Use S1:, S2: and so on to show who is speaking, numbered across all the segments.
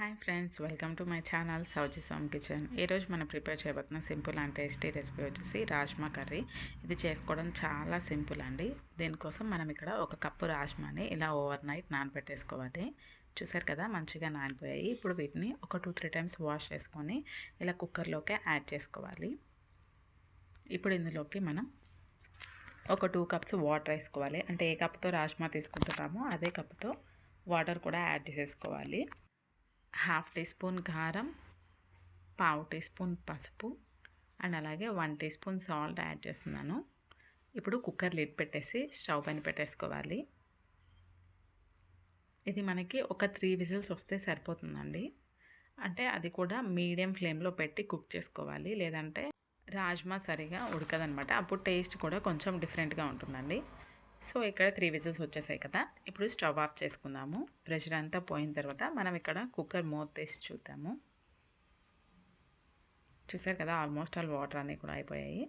S1: Hi friends, welcome to my channel సౌజీ సోమ్ kitchen. ఈరోజు మనం ప్రిపేర్ చేయబోతున్న సింపుల్ అండ్ టేస్టీ రెసిపీ వచ్చేసి రాజ్మా కర్రీ. ఇది చేసుకోవడం చాలా సింపుల్ అండి. దీనికోసం మనం ఇక్కడ ఒక కప్పు రాజ్మాని ఇలా ఓవర్ నైట్ నానబెట్టేసుకోవాలి. చూసారు కదా, మంచిగా నానిపోయాయి. ఇప్పుడు వీటిని ఒక 2-3 టైమ్స్ వాష్ చేసుకొని ఇలా కుక్కర్లోకి యాడ్ చేసుకోవాలి. ఇప్పుడు ఇందులోకి మనం ఒక 2 కప్స్ వాటర్ వేసుకోవాలి. అంటే ఏ కప్తో రాజ్మా తీసుకుంటున్నామో అదే కప్తో వాటర్ కూడా యాడ్ చేసేసుకోవాలి. 1/2 టీ స్పూన్ కారం, 1/2 టీ స్పూన్ పసుపు అండ్ అలాగే 1 టీ స్పూన్ సాల్ట్ యాడ్ చేస్తున్నాను. ఇప్పుడు కుక్కర్ లిడ్ పెట్టేసి స్టవ్ పైన పెట్టేసుకోవాలి. ఇది మనకి ఒక 3 విజిల్స్ వస్తే సరిపోతుందండి. అంటే అది కూడా మీడియం ఫ్లేమ్లో పెట్టి కుక్ చేసుకోవాలి, లేదంటే రాజ్మా సరిగా ఉడకదనమాట. అప్పుడు టేస్ట్ కూడా కొంచెం డిఫరెంట్గా ఉంటుందండి. సో ఇక్కడ 3 విజిల్స్ వచ్చేసాయి కదా. ఇప్పుడు స్టవ్ ఆఫ్ చేసుకుందాము. ప్రెషర్ అంతా పోయిన తర్వాత మనం ఇక్కడ కుక్కర్ మూత తీసి చూద్దాము. చూసారు కదా, ఆల్మోస్ట్ ఆల్ వాటర్ అన్నీ కూడా అయిపోయాయి.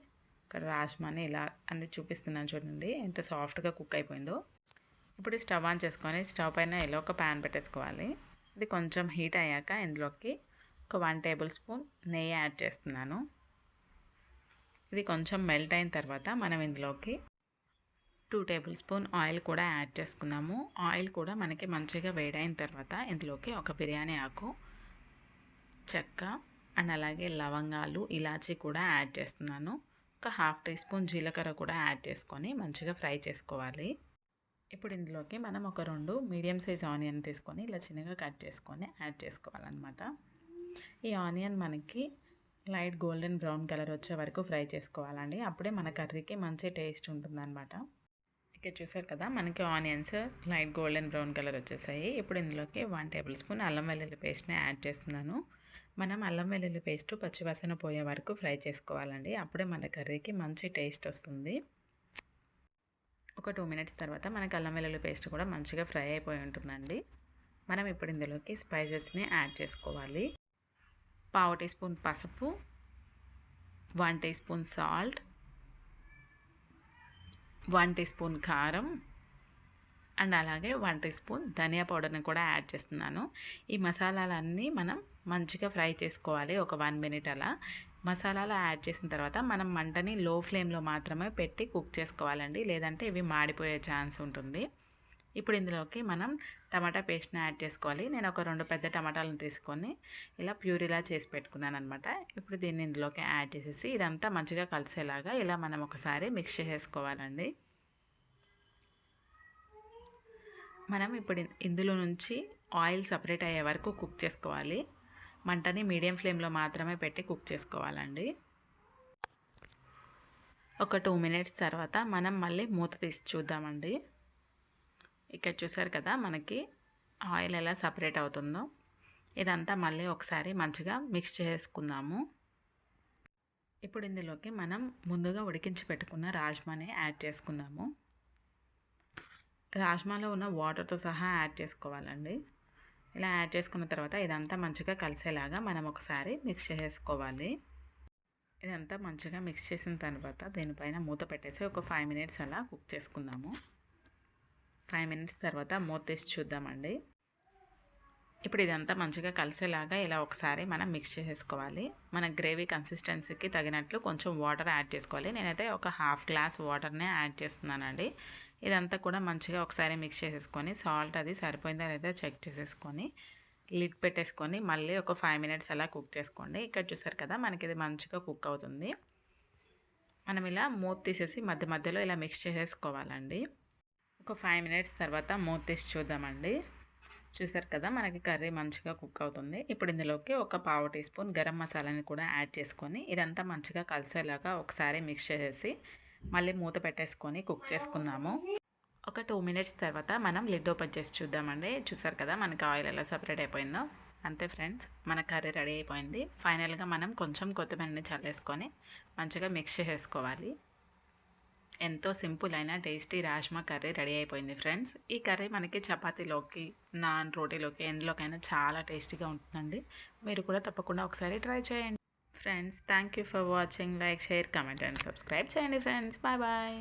S1: ఇక్కడ రాజ్మాని ఇలా అన్ని చూపిస్తున్నాను చూడండి, ఎంత సాఫ్ట్గా కుక్ అయిపోయిందో. ఇప్పుడు స్టవ్ ఆన్ చేసుకొని స్టవ్ పైన ఇలా ఒక ప్యాన్ పెట్టేసుకోవాలి. ఇది కొంచెం హీట్ అయ్యాక ఇందులోకి ఒక 1 టేబుల్ స్పూన్ నెయ్యి యాడ్ చేస్తున్నాను. ఇది కొంచెం మెల్ట్ అయిన తర్వాత మనం ఇందులోకి 2 టేబుల్ స్పూన్ ఆయిల్ కూడా యాడ్ చేసుకున్నాము. ఆయిల్ కూడా మనకి మంచిగా వేడైన తర్వాత ఇందులోకి ఒక బిర్యానీ ఆకు, చెక్క అండ్ అలాగే లవంగాలు, ఇలాచీ కూడా యాడ్ చేస్తున్నాను. ఒక 1/2 టీ స్పూన్ జీలకర్ర కూడా యాడ్ చేసుకొని మంచిగా ఫ్రై చేసుకోవాలి. ఇప్పుడు ఇందులోకి మనం ఒక 2 మీడియం సైజ్ ఆనియన్ తీసుకొని ఇలా చిన్నగా కట్ చేసుకొని యాడ్ చేసుకోవాలన్నమాట. ఈ ఆనియన్ మనకి లైట్ గోల్డెన్ బ్రౌన్ కలర్ వచ్చే వరకు ఫ్రై చేసుకోవాలండి. అప్పుడే మన కర్రీకి మంచి టేస్ట్ ఉంటుందన్నమాట. ఇక్కడ చూసారు కదా, మనకి onions light golden brown colour వచ్చేసాయి. ఇప్పుడు ఇందులోకి 1 టేబుల్ స్పూన్ అల్లం వెల్లుల్లి పేస్ట్ని యాడ్ చేస్తున్నాను. మనం అల్లం వెల్లుల్లి పేస్ట్ పచ్చివాసన పోయే వరకు ఫ్రై చేసుకోవాలండి. అప్పుడే మన కర్రీకి మంచి టేస్ట్ వస్తుంది. ఒక 2 మినిట్స్ తర్వాత మనకి అల్లం వెల్లుల్లి పేస్ట్ కూడా మంచిగా ఫ్రై అయిపోయి ఉంటుందండి. మనం ఇప్పుడు ఇందులోకి స్పైసెస్ని యాడ్ చేసుకోవాలి. 1/2 టీ స్పూన్ పసుపు, 1 teaspoon salt, 1 teaspoon కారం అండ్ అలాగే 1 టీ స్పూన్ ధనియా పౌడర్ని కూడా యాడ్ చేస్తున్నాను. ఈ మసాలాలన్నీ మనం మంచిగా ఫ్రై చేసుకోవాలి ఒక 1 మినిట్ అలా. మసాలాలు యాడ్ చేసిన తర్వాత మనం మంటని లో ఫ్లేమ్లో మాత్రమే పెట్టి కుక్ చేసుకోవాలండి, లేదంటే ఇవి మాడిపోయే ఛాన్స్ ఉంటుంది. ఇప్పుడు ఇందులోకి మనం టమాటా పేస్ట్ని యాడ్ చేసుకోవాలి. నేను ఒక 2 పెద్ద టమాటాలను తీసుకొని ఇలా ప్యూరీలా చేసి పెట్టుకున్నాను అనమాట. ఇప్పుడు దీన్ని ఇందులోకి యాడ్ చేసేసి ఇదంతా మంచిగా కలిసేలాగా ఇలా మనం ఒకసారి మిక్స్ చేసేసుకోవాలండి. మనం ఇప్పుడు ఇందులో నుంచి ఆయిల్ సపరేట్ అయ్యే వరకు కుక్ చేసుకోవాలి. మంటని మీడియం ఫ్లేమ్లో మాత్రమే పెట్టి కుక్ చేసుకోవాలండి. ఒక 2 మినిట్స్ తర్వాత మనం మళ్ళీ మూత తీసి చూద్దామండి. ఇక్కడ చూసారు కదా, మనకి ఆయిల్ ఎలా సపరేట్ అవుతుందో. ఇదంతా మళ్ళీ ఒకసారి మంచిగా మిక్స్ చేసుకుందాము. ఇప్పుడు ఇందులోకి మనం ముందుగా ఉడికించి పెట్టుకున్న రాజ్మాని యాడ్ చేసుకుందాము. రాజ్మాలో ఉన్న వాటర్తో సహా యాడ్ చేసుకోవాలండి. ఇలా యాడ్ చేసుకున్న తర్వాత ఇదంతా మంచిగా కలిసేలాగా మనం ఒకసారి మిక్స్ చేసుకోవాలి. ఇదంతా మంచిగా మిక్స్ చేసిన తర్వాత దీనిపైన మూత పెట్టేసి ఒక 5 మినిట్స్ అలా కుక్ చేసుకుందాము. 5 మినిట్స్ తర్వాత మూత తీసి చూద్దామండి. ఇప్పుడు ఇదంతా మంచిగా కలిసేలాగా ఇలా ఒకసారి మనం మిక్స్ చేసేసుకోవాలి. మన గ్రేవీ కన్సిస్టెన్సీకి తగినట్లు కొంచెం వాటర్ యాడ్ చేసుకోవాలి. నేనైతే ఒక 1/2 గ్లాస్ వాటర్నే యాడ్ చేస్తున్నానండి. ఇదంతా కూడా మంచిగా ఒకసారి మిక్స్ చేసేసుకొని సాల్ట్ అది సరిపోయిందా లేదా చెక్ చేసేసుకొని లిడ్ పెట్టేసుకొని మళ్ళీ ఒక 5 మినిట్స్ అలా కుక్ చేసుకోండి. ఇక్కడ చూసారు కదా, మనకి ఇది మంచిగా కుక్ అవుతుంది. మనం ఇలా మూత తీసేసి మధ్య మధ్యలో ఇలా మిక్స్ చేసేసుకోవాలండి. ఒక 5 మినిట్స్ తర్వాత మూత తీసి చూద్దామండి. చూసారు కదా, మనకి కర్రీ మంచిగా కుక్ అవుతుంది. ఇప్పుడు ఇందులోకి ఒక 1/2 టీ స్పూన్ గరం మసాలాని కూడా యాడ్ చేసుకొని ఇదంతా మంచిగా కలిసేలాగా ఒకసారి మిక్స్ చేసేసి మళ్ళీ మూత పెట్టేసుకొని కుక్ చేసుకుందాము. ఒక 2 మినిట్స్ తర్వాత మనం లిడ్ ఓపెన్ చేసి చూద్దామండి. చూసారు కదా, మనకి ఆయిల్ ఎలా సపరేట్ అయిపోయిందో. అంతే ఫ్రెండ్స్, మన కర్రీ రెడీ అయిపోయింది. ఫైనల్గా మనం కొంచెం కొత్తిమీరని చల్లేసుకొని మంచిగా మిక్స్ చేసేసుకోవాలి. ఎంతో సింపుల్ అయిన టేస్టీ రాజ్మా కర్రీ రెడీ అయిపోయింది ఫ్రెండ్స్. ఈ కర్రీ మనకి చపాతీలోకి, నాన్, రోటీలోకి ఎందులోకైనా చాలా టేస్టీగా ఉంటుందండి. మీరు కూడా తప్పకుండా ఒకసారి ట్రై చేయండి friends. Thank you for watching. Like, share, comment and subscribe చేయండి ఫ్రెండ్స్. Bye bye.